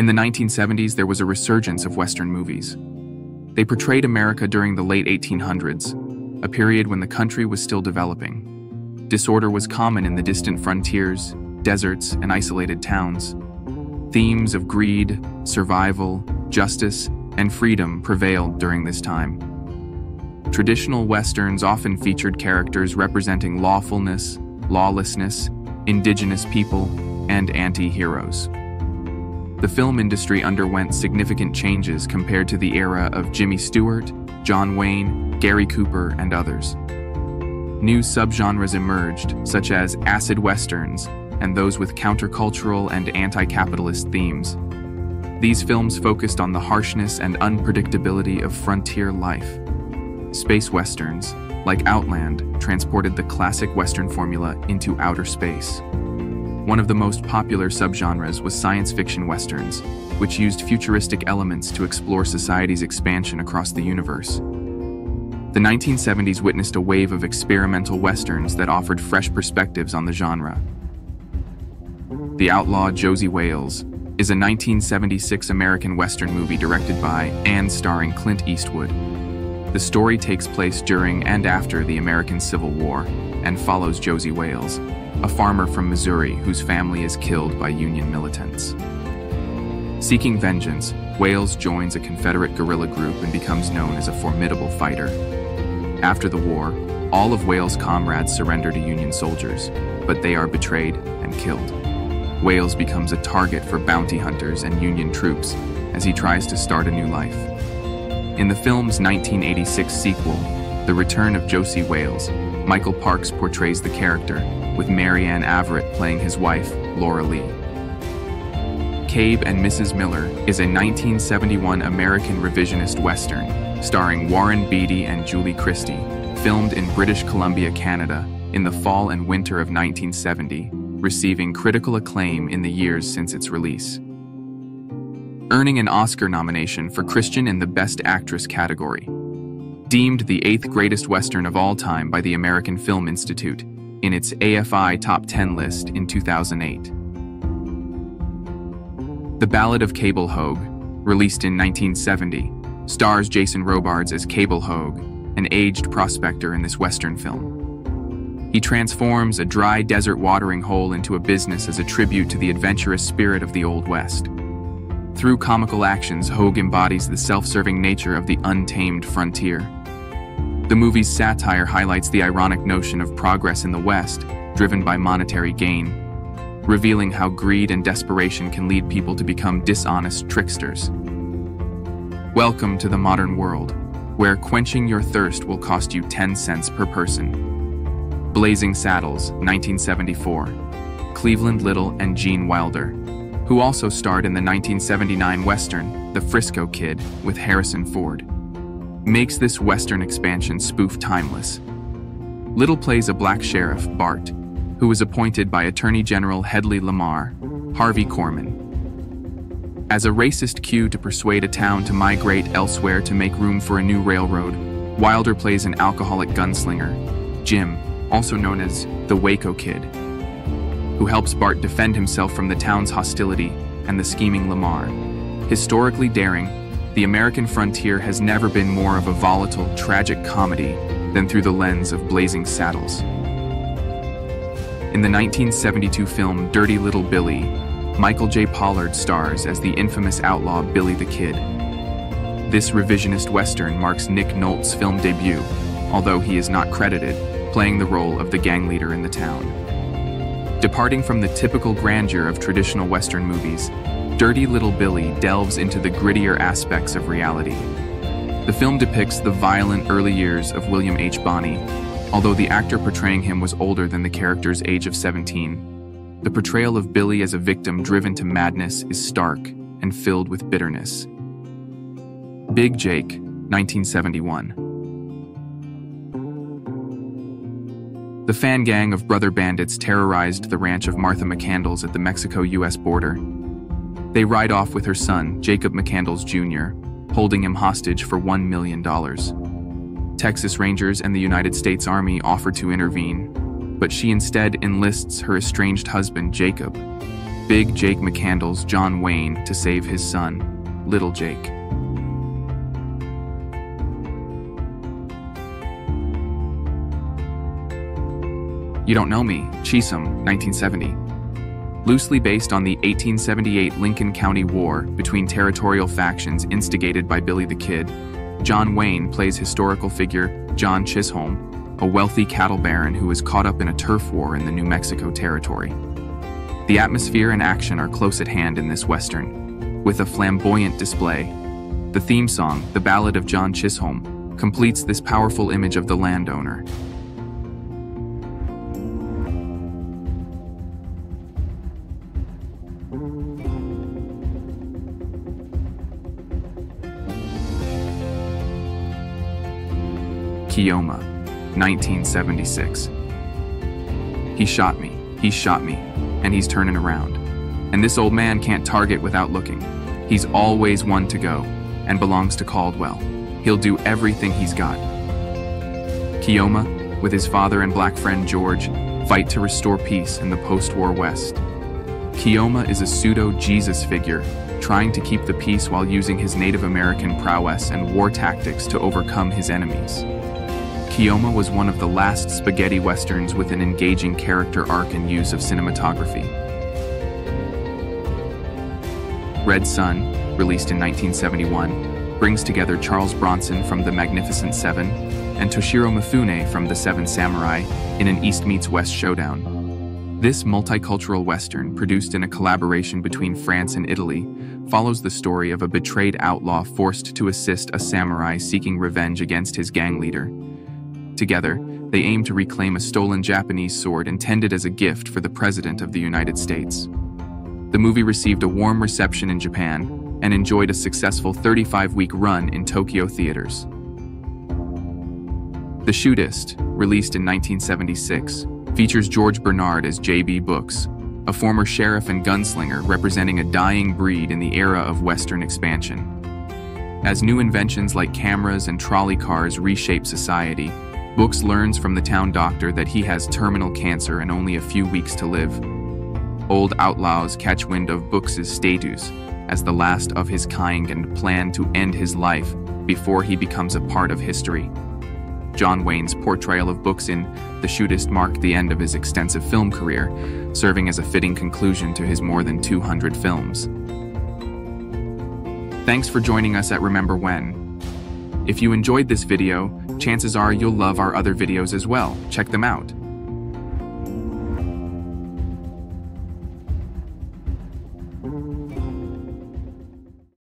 In the 1970s, there was a resurgence of Western movies. They portrayed America during the late 1800s, a period when the country was still developing. Disorder was common in the distant frontiers, deserts, and isolated towns. Themes of greed, survival, justice, and freedom prevailed during this time. Traditional Westerns often featured characters representing lawfulness, lawlessness, indigenous people, and anti-heroes. The film industry underwent significant changes compared to the era of Jimmy Stewart, John Wayne, Gary Cooper, and others. New subgenres emerged, such as acid westerns, and those with countercultural and anti-capitalist themes. These films focused on the harshness and unpredictability of frontier life. Space westerns, like Outland, transported the classic Western formula into outer space. One of the most popular subgenres was science fiction westerns, which used futuristic elements to explore society's expansion across the universe. The 1970s witnessed a wave of experimental westerns that offered fresh perspectives on the genre. The Outlaw Josie Wales is a 1976 American Western movie directed by and starring Clint Eastwood. The story takes place during and after the American Civil War and follows Josie Wales, a farmer from Missouri whose family is killed by Union militants. Seeking vengeance, Wales joins a Confederate guerrilla group and becomes known as a formidable fighter. After the war, all of Wales' comrades surrender to Union soldiers, but they are betrayed and killed. Wales becomes a target for bounty hunters and Union troops as he tries to start a new life. In the film's 1986 sequel, The Return of Josie Wales, Michael Parks portrays the character, with Mary Ann Everett playing his wife, Laura Lee. Cabe and Mrs. Miller is a 1971 American revisionist Western, starring Warren Beatty and Julie Christie, filmed in British Columbia, Canada, in the fall and winter of 1970, receiving critical acclaim in the years since its release. Earning an Oscar nomination for Christian in the Best Actress category. Deemed the 8th greatest Western of all time by the American Film Institute in its AFI Top 10 list in 2008. The Ballad of Cable Hogue, released in 1970, stars Jason Robards as Cable Hogue, an aged prospector in this Western film. He transforms a dry desert watering hole into a business as a tribute to the adventurous spirit of the Old West. Through comical actions, Hogue embodies the self-serving nature of the untamed frontier. The movie's satire highlights the ironic notion of progress in the West, driven by monetary gain, revealing how greed and desperation can lead people to become dishonest tricksters. Welcome to the modern world, where quenching your thirst will cost you 10 cents per person. Blazing Saddles, 1974. Cleveland Little and Gene Wilder, who also starred in the 1979 Western, The Frisco Kid, with Harrison Ford, makes this Western expansion spoof timeless. Little plays a black sheriff, Bart, who was appointed by Attorney General Hedley Lamar, Harvey Korman. As a racist cue to persuade a town to migrate elsewhere to make room for a new railroad, Wilder plays an alcoholic gunslinger, Jim, also known as the Waco Kid, who helps Bart defend himself from the town's hostility and the scheming Lamar. Historically daring, the American frontier has never been more of a volatile, tragic comedy than through the lens of Blazing Saddles. In the 1972 film Dirty Little Billy, Michael J. Pollard stars as the infamous outlaw Billy the Kid. This revisionist Western marks Nick Nolte's film debut, although he is not credited, playing the role of the gang leader in the town. Departing from the typical grandeur of traditional Western movies, Dirty Little Billy delves into the grittier aspects of reality. The film depicts the violent early years of William H. Bonney, although the actor portraying him was older than the character's age of 17. The portrayal of Billy as a victim driven to madness is stark and filled with bitterness. Big Jake, 1971. The fan gang of brother bandits terrorized the ranch of Martha McCandles at the Mexico-U.S. border. They ride off with her son, Jacob McCandles Jr., holding him hostage for $1 million. Texas Rangers and the United States Army offer to intervene, but she instead enlists her estranged husband, Jacob. Big Jake McCandless John Wayne to save his son, Little Jake. You Don't Know Me, Chisholm, 1970. Loosely based on the 1878 Lincoln County War between territorial factions instigated by Billy the Kid, John Wayne plays historical figure John Chisholm, a wealthy cattle baron who is caught up in a turf war in the New Mexico territory. The atmosphere and action are close at hand in this Western, with a flamboyant display. The theme song, The Ballad of John Chisholm, completes this powerful image of the landowner. Keoma, 1976. He shot me, and he's turning around. And this old man can't target without looking. He's always one to go, and belongs to Caldwell. He'll do everything he's got. Keoma, with his father and black friend George, fight to restore peace in the post-war West. Keoma is a pseudo-Jesus figure, trying to keep the peace while using his Native American prowess and war tactics to overcome his enemies. Keoma was one of the last spaghetti westerns with an engaging character arc and use of cinematography. Red Sun, released in 1971, brings together Charles Bronson from The Magnificent Seven and Toshiro Mifune from The Seven Samurai in an East meets West showdown. This multicultural western, produced in a collaboration between France and Italy, follows the story of a betrayed outlaw forced to assist a samurai seeking revenge against his gang leader. Together, they aim to reclaim a stolen Japanese sword intended as a gift for the President of the United States. The movie received a warm reception in Japan and enjoyed a successful 35-week run in Tokyo theaters. The Shootist, released in 1976, features George Bernard as J.B. Brooks, a former sheriff and gunslinger representing a dying breed in the era of Western expansion. As new inventions like cameras and trolley cars reshape society, Brooks learns from the town doctor that he has terminal cancer and only a few weeks to live. Old outlaws catch wind of Brooks's status as the last of his kind and plan to end his life before he becomes a part of history. John Wayne's portrayal of Brooks in The Shootist marked the end of his extensive film career, serving as a fitting conclusion to his more than 200 films. Thanks for joining us at Remember When. If you enjoyed this video, chances are you'll love our other videos as well. Check them out.